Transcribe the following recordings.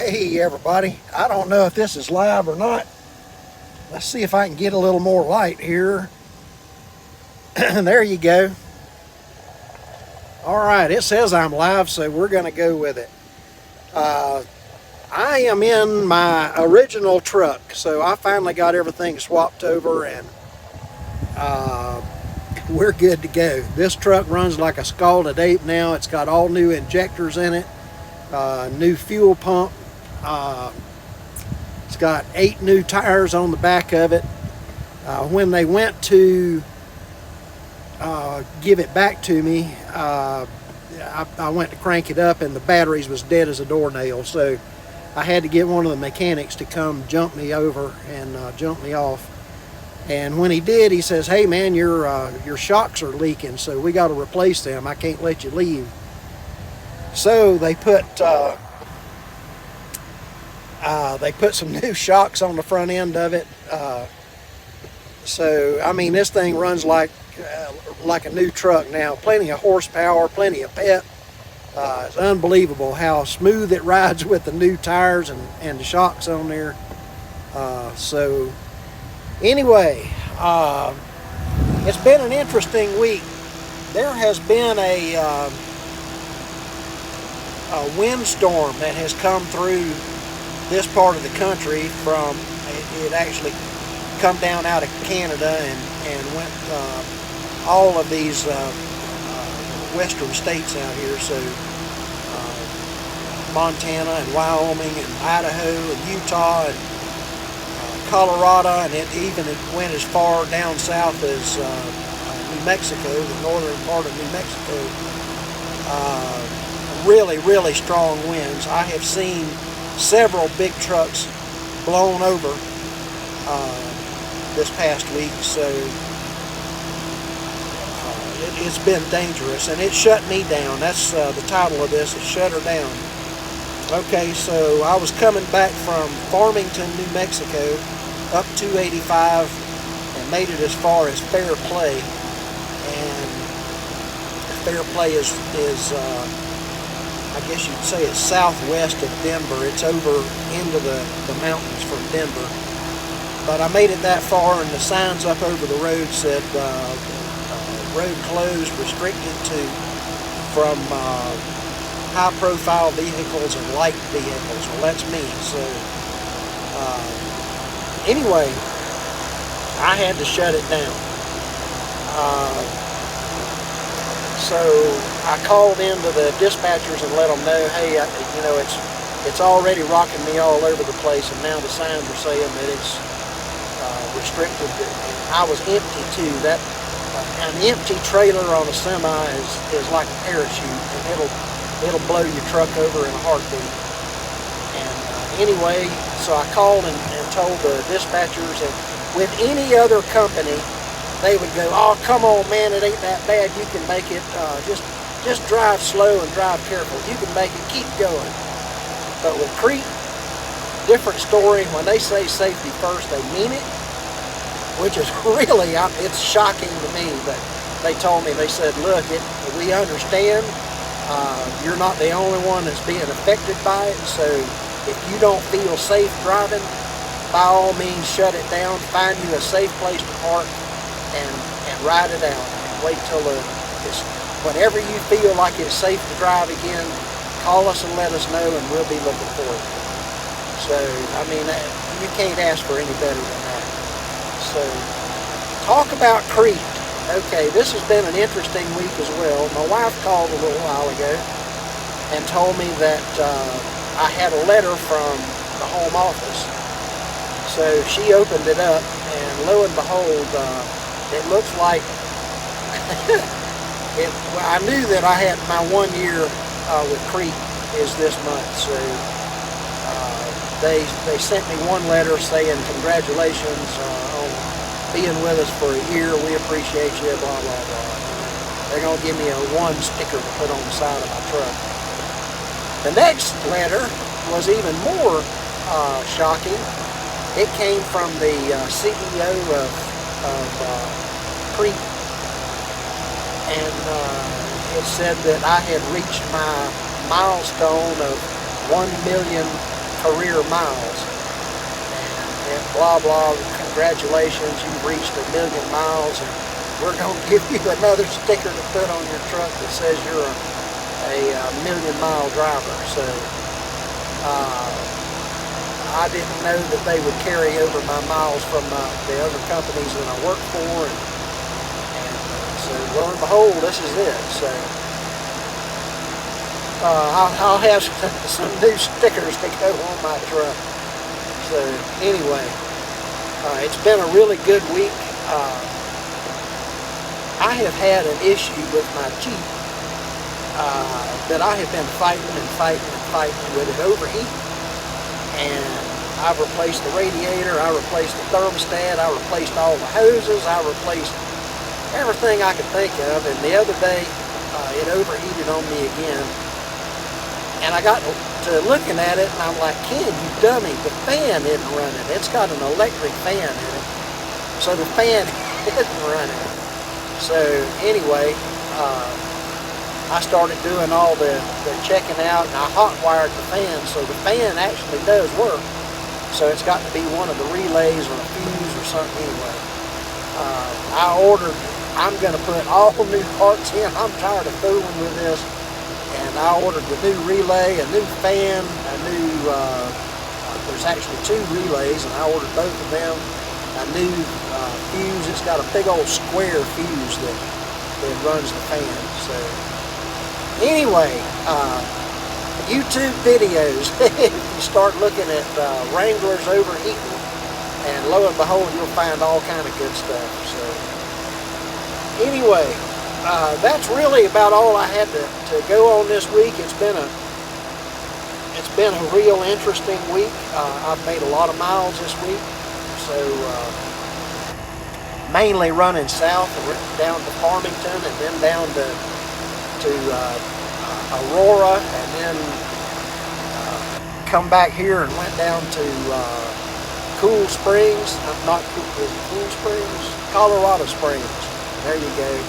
Hey everybody, I don't know if this is live or not. Let's see if I can get a little more light here. There you go. Alright, it says I'm live, so we're going to go with it. I am in my original truck, so I finally got everything swapped over and we're good to go. This truck runs like a scalded ape now. It's got all new injectors in it, new fuel pump. It's got 8 new tires on the back of it. When they went to give it back to me, I went to crank it up and the batteries was dead as a doornail, so I had to get one of the mechanics to come jump me over and jump me off. And when he did, he says, "Hey man, your shocks are leaking, so we got to replace them. I can't let you leave." So they put some new shocks on the front end of it. So I mean, this thing runs like a new truck now. Plenty of horsepower, plenty of pep. It's unbelievable how smooth it rides with the new tires and the shocks on there. So anyway, it's been an interesting week. There has been a windstorm that has come through this part of the country. From it actually come down out of Canada and went all of these western states out here, so Montana and Wyoming and Idaho and Utah and Colorado, and it went as far down south as New Mexico, the northern part of New Mexico. Really strong winds. I have seen several big trucks blown over this past week, so it's been dangerous, and it shut me down. That's the title of this, is Shut Her Down. Okay, so I was coming back from Farmington, New Mexico, up 285, and made it as far as Fair Play. And Fair Play is I guess you'd say it's southwest of Denver. It's over into the mountains from Denver. But I made it that far, and the signs up over the road said road closed, restricted from high-profile vehicles and light vehicles. Well, that's me. So anyway, I had to shut it down. So I called into the dispatchers and let them know, hey, it's already rocking me all over the place, and now the signs are saying that it's restricted. I was empty too. That an empty trailer on a semi is like a parachute, and it'll blow your truck over in a heartbeat. And anyway, so I called and told the dispatchers, and with any other company, they would go, "Oh, come on, man, it ain't that bad. You can make it. Just drive slow and drive careful. You can make it. Keep going." But with CRETE, different story. When they say safety first, they mean it, which is really, it's shocking to me. But they told me, they said, "Look, we understand. You're not the only one that's being affected by it. So if you don't feel safe driving, by all means, shut it down. Find you a safe place to park and ride it out. And wait till whenever you feel like it's safe to drive again, call us and let us know, and we'll be looking for it." So, I mean, you can't ask for any better than that. So, talk about CRETE. Okay, this has been an interesting week as well. My wife called a little while ago and told me that I had a letter from the home office. So she opened it up, and lo and behold, it looks like I knew that I had my 1 year with CRETE is this month, so they sent me one letter saying congratulations on being with us for a year. We appreciate you, blah blah blah. They're gonna give me a 1 sticker to put on the side of my truck. The next letter was even more shocking. It came from the CEO of CRETE, and it said that I had reached my milestone of 1 million career miles. And blah, blah, congratulations, you've reached 1 million miles, and we're going to give you another sticker to put on your truck that says you're a million-mile driver. So I didn't know that they would carry over my miles from the other companies that I work for, and so lo and behold, this is it. So I'll have some new stickers to go on my truck. So anyway, it's been a really good week. I have had an issue with my Jeep that I have been fighting with it overheating. And I've replaced the radiator, I replaced the thermostat, I replaced all the hoses, I replaced everything I could think of. And the other day, it overheated on me again. And I got to looking at it, and I'm like, Ken, you dummy, the fan isn't running. It's got an electric fan in it. So the fan isn't running. So anyway, I started doing all the checking out, and I hot wired the fan, so the fan actually does work. So it's got to be one of the relays or a fuse or something anyway. I'm going to put all new parts in. I'm tired of fooling with this. And I ordered the new relay, a new fan, a new, there's actually 2 relays, and I ordered both of them. A new fuse. It's got a big old square fuse that runs the fan. So anyway, YouTube videos, if you start looking at Wranglers overheating, and lo and behold, you'll find all kind of good stuff. So anyway, that's really about all I had to go on this week. It's been a real interesting week. I've made a lot of miles this week, so mainly running south and down to Farmington, and then down to Aurora, and then come back here and went down to Cool Springs, not Cool Springs, Colorado Springs. There you go,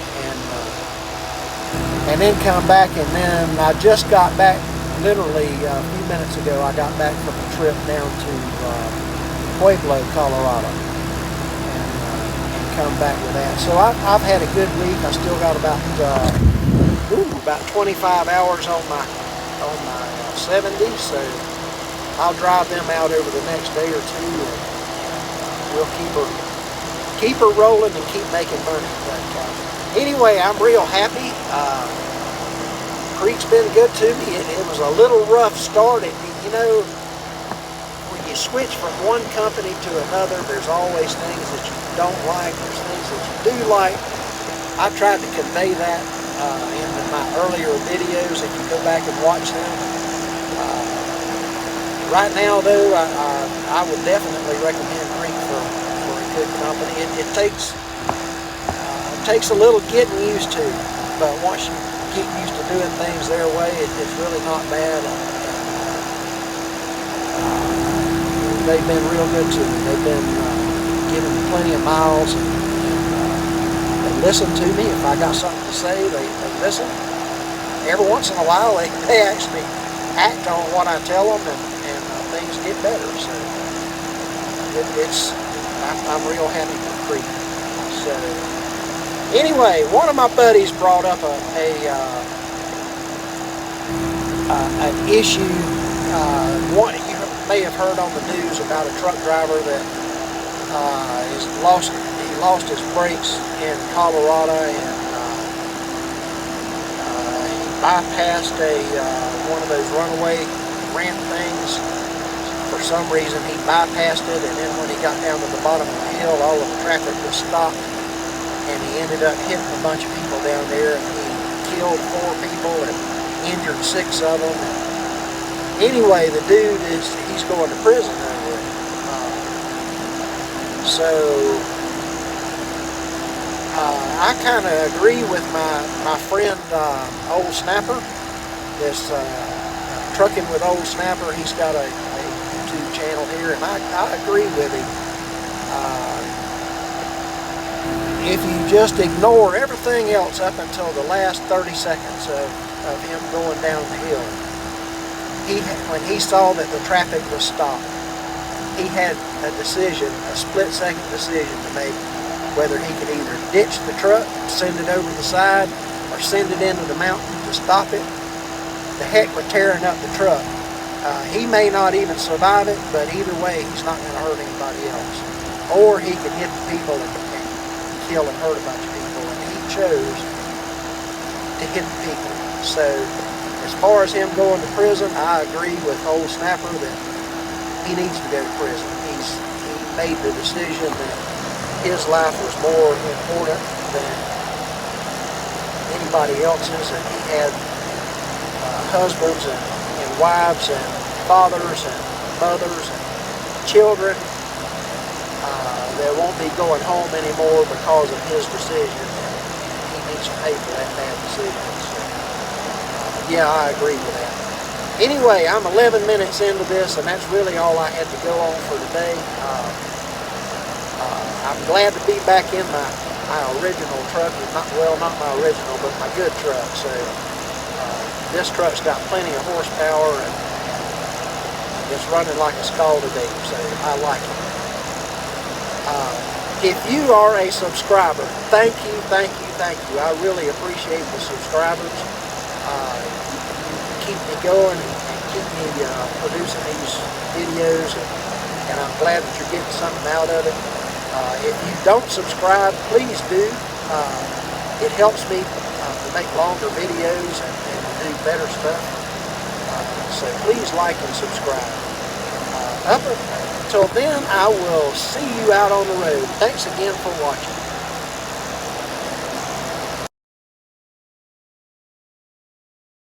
and then come back, and then I just got back literally a few minutes ago. I got back from a trip down to Pueblo, Colorado, and come back with that. So I've had a good week. I still got about 25 hours on my 70, so I'll drive them out over the next day or two, and we'll keep her rolling and keep making money. But anyway, I'm real happy. CRETE's been good to me. It was a little rough start. You know, when you switch from one company to another, there's always things that you don't like. There's things that you do like. I tried to convey that in my earlier videos, if you go back and watch them. Right now, though, I would definitely recommend CRETE for a good company. It takes a little getting used to, but once you get used to doing things their way, it's really not bad. They've been real good to me. They've been giving me plenty of miles, and they listen to me. If I got something to say, they listen. Every once in a while, they actually act on what I tell them, and things get better. So I'm real happy with CRETE. So anyway, one of my buddies brought up an issue. You may have heard on the news about a truck driver that lost his brakes in Colorado, and he bypassed one of those runaway ramp things. For some reason, he bypassed it, and then when he got down to the bottom of the hill, all of the traffic was stopped, and he ended up hitting a bunch of people down there, and he killed 4 people and injured 6 of them. Anyway, the dude he's going to prison over it. So I kind of agree with my friend Old Snapper, this Trucking with Old Snapper. He's got a YouTube channel here, and I agree with him. If you just ignore everything else up until the last 30 seconds of him going down the hill, when he saw that the traffic was stopped, he had a decision, a split-second decision to make, whether he could either ditch the truck, send it over the side, or send it into the mountain to stop it. The heck with tearing up the truck. He may not even survive it, but either way, he's not going to hurt anybody else. Or he could hit the people and kill and hurt a bunch of people, and he chose to hit the people. So, as far as him going to prison, I agree with old Snapper that he needs to go to prison. He made the decision that his life was more important than anybody else's, and he had husbands and wives and fathers and mothers and children that won't be going home anymore because of his decision, and he needs to pay for that bad decision. So, yeah, I agree with that. Anyway, I'm 11 minutes into this, and that's really all I had to go on for today. I'm glad to be back in my original truck. Not my original, but my good truck. So this truck's got plenty of horsepower, and it's running like a scalded egg, so I like it. If you are a subscriber, thank you. I really appreciate the subscribers. Keep me going and keep me producing these videos, and I'm glad that you're getting something out of it. If you don't subscribe, please do. It helps me to make longer videos and do better stuff. So please like and subscribe. Up until then, I will see you out on the road. Thanks again for watching.